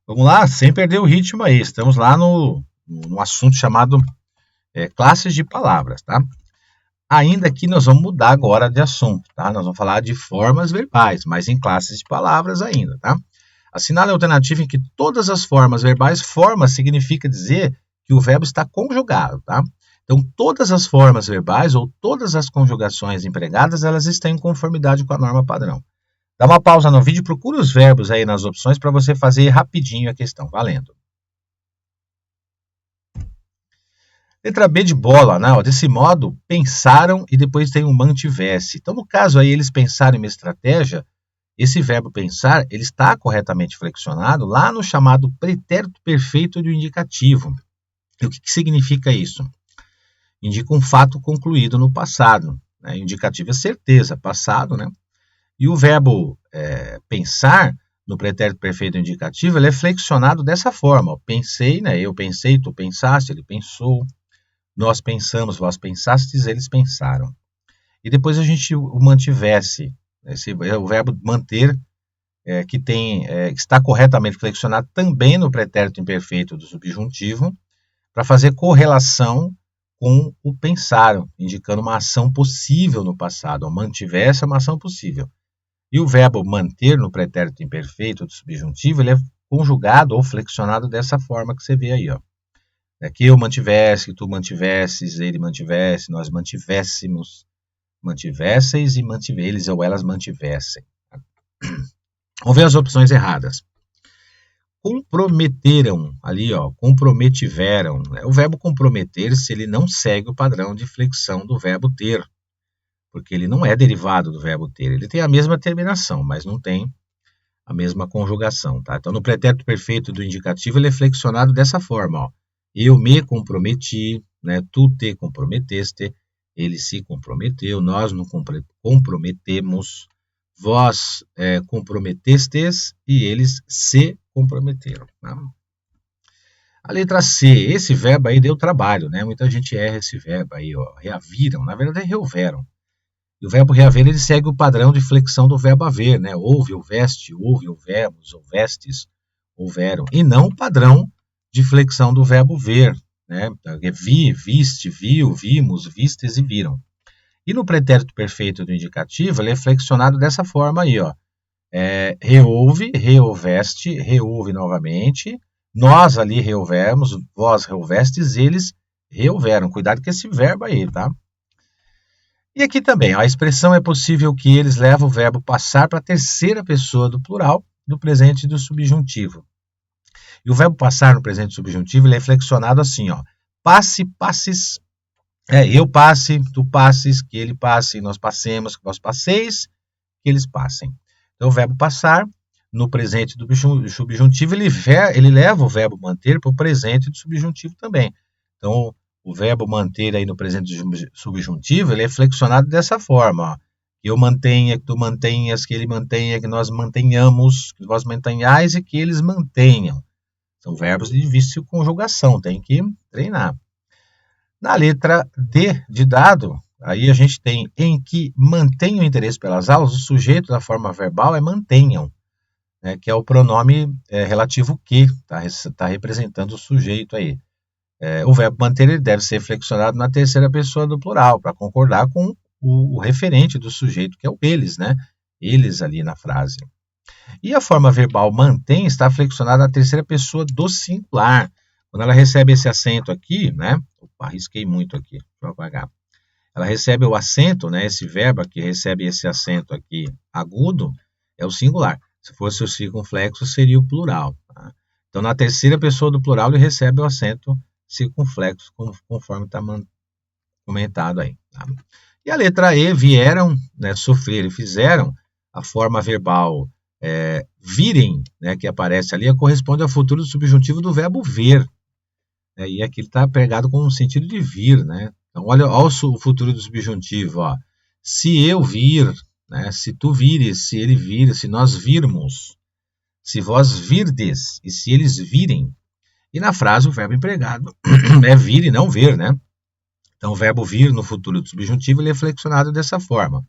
Vamos lá, sem perder o ritmo aí. Estamos lá no assunto chamado classes de palavras, tá? Ainda que nós vamos mudar agora de assunto, tá? Nós vamos falar de formas verbais, mas em classes de palavras ainda, tá? Assinale a alternativa em que todas as formas verbais, forma significa dizer que o verbo está conjugado, tá? Então, todas as formas verbais ou todas as conjugações empregadas, elas estão em conformidade com a norma padrão. Dá uma pausa no vídeo, procura os verbos aí nas opções para você fazer rapidinho a questão, valendo. Letra B de bola, né? Desse modo, pensaram e depois tem um mantivesse. Então, no caso aí, eles pensaram em uma estratégia, esse verbo pensar, ele está corretamente flexionado lá no chamado pretérito perfeito do indicativo. E o que significa isso? Indica um fato concluído no passado. Né? Indicativo é certeza, passado, né? E o verbo pensar, no pretérito perfeito indicativo, ele é flexionado dessa forma. Ó. Pensei, né? Eu pensei, tu pensaste, ele pensou. Nós pensamos, vós pensastes, eles pensaram. E depois a gente o mantivesse. Esse é o verbo manter, que está corretamente flexionado também no pretérito imperfeito do subjuntivo, para fazer correlação com o pensaram, indicando uma ação possível no passado. O mantivesse é uma ação possível. E o verbo manter no pretérito imperfeito do subjuntivo, ele é conjugado ou flexionado dessa forma que você vê aí, ó. Que eu mantivesse, que tu mantivesses, ele mantivesse, nós mantivéssemos, mantivesseis e eles ou elas mantivessem. Vamos ver as opções erradas. Comprometeram, ali ó, comprometiveram. O verbo comprometer-se, ele não segue o padrão de flexão do verbo ter, porque ele não é derivado do verbo ter. Ele tem a mesma terminação, mas não tem a mesma conjugação, tá? Então, no pretérito perfeito do indicativo, ele é flexionado dessa forma, ó. Eu me comprometi, né? Tu te comprometeste, ele se comprometeu, nós nos comprometemos, vós comprometestes e eles se comprometeram. Tá? A letra C, esse verbo aí deu trabalho, né? Muita gente erra esse verbo aí, ó. Reaviram, na verdade é reuveram. E o verbo reaver, ele segue o padrão de flexão do verbo haver, né? Houve, houveste, houve, houvemos, houvestes, houveram. E não o padrão de flexão do verbo ver, né? Vi, viste, viu, vimos, vistes e viram. E no pretérito perfeito do indicativo, ele é flexionado dessa forma aí, ó. Reouve, reouveste, reouve novamente. Nós ali reouvemos, vós reouvestes, eles reouveram. Cuidado com esse verbo aí, tá? E aqui também, a expressão é possível que eles levam o verbo passar para a terceira pessoa do plural do presente e do subjuntivo. E o verbo passar no presente subjuntivo, ele é flexionado assim, ó. Passe, passes, eu passe, tu passes, que ele passe, nós passemos, que vós passeis, que eles passem. Então, o verbo passar, no presente do subjuntivo, ele leva o verbo manter para o presente do subjuntivo também. Então, o verbo manter aí no presente subjuntivo, ele é flexionado dessa forma, ó. Que eu mantenha, que tu mantenhas, que ele mantenha, que nós mantenhamos, que vós mantenhais e que eles mantenham. São verbos de difícil conjugação, tem que treinar. Na letra D de dado, aí a gente tem em que mantém o interesse pelas aulas, o sujeito da forma verbal é mantenham, né, que é o pronome relativo que, tá representando o sujeito aí. O verbo manter ele deve ser flexionado na terceira pessoa do plural, para concordar com o referente do sujeito, que é o eles, né? Eles ali na frase. E a forma verbal mantém está flexionada na terceira pessoa do singular. Quando ela recebe esse acento aqui, né? Opa, risquei muito aqui, deixa eu apagar. Ela recebe o acento, né? Esse verbo aqui recebe esse acento aqui agudo, é o singular. Se fosse o circunflexo, seria o plural. Tá? Então, na terceira pessoa do plural, ele recebe o acento circunflexo, conforme está comentado aí. Tá? E a letra E, vieram, né, sofrer e fizeram, a forma verbal virem, né, que aparece ali, corresponde ao futuro do subjuntivo do verbo ver. Né, e aqui ele está pregado com o sentido de vir. Né? Então, olha o futuro do subjuntivo. Ó. Se eu vir, né, se tu vires, se ele vir, se nós virmos, se vós virdes e se eles virem. E na frase o verbo empregado é vir e não ver, né? Então o verbo vir no futuro do subjuntivo ele é flexionado dessa forma.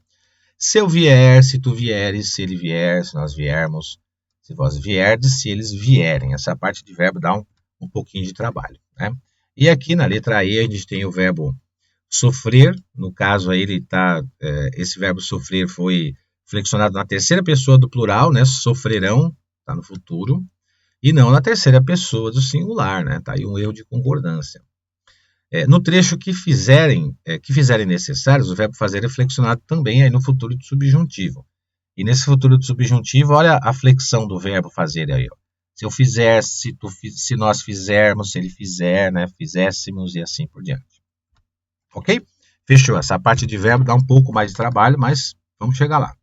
Se eu vier, se tu vieres, se ele vier, se nós viermos, Se vós vierdes, se eles vierem. Essa parte de verbo dá um pouquinho de trabalho, né? E aqui na letra E a gente tem o verbo sofrer. No caso aí esse verbo sofrer foi flexionado na terceira pessoa do plural, né? Sofrerão, está no futuro, e não na terceira pessoa do singular, né? Tá aí um erro de concordância. No trecho que fizerem necessários, o verbo fazer é flexionado também aí no futuro de subjuntivo. E nesse futuro de subjuntivo, olha a flexão do verbo fazer aí, ó. Se eu fizer, se nós fizermos, se ele fizer, né? Fizéssemos e assim por diante. Ok? Fechou. Essa parte de verbo dá um pouco mais de trabalho, mas vamos chegar lá.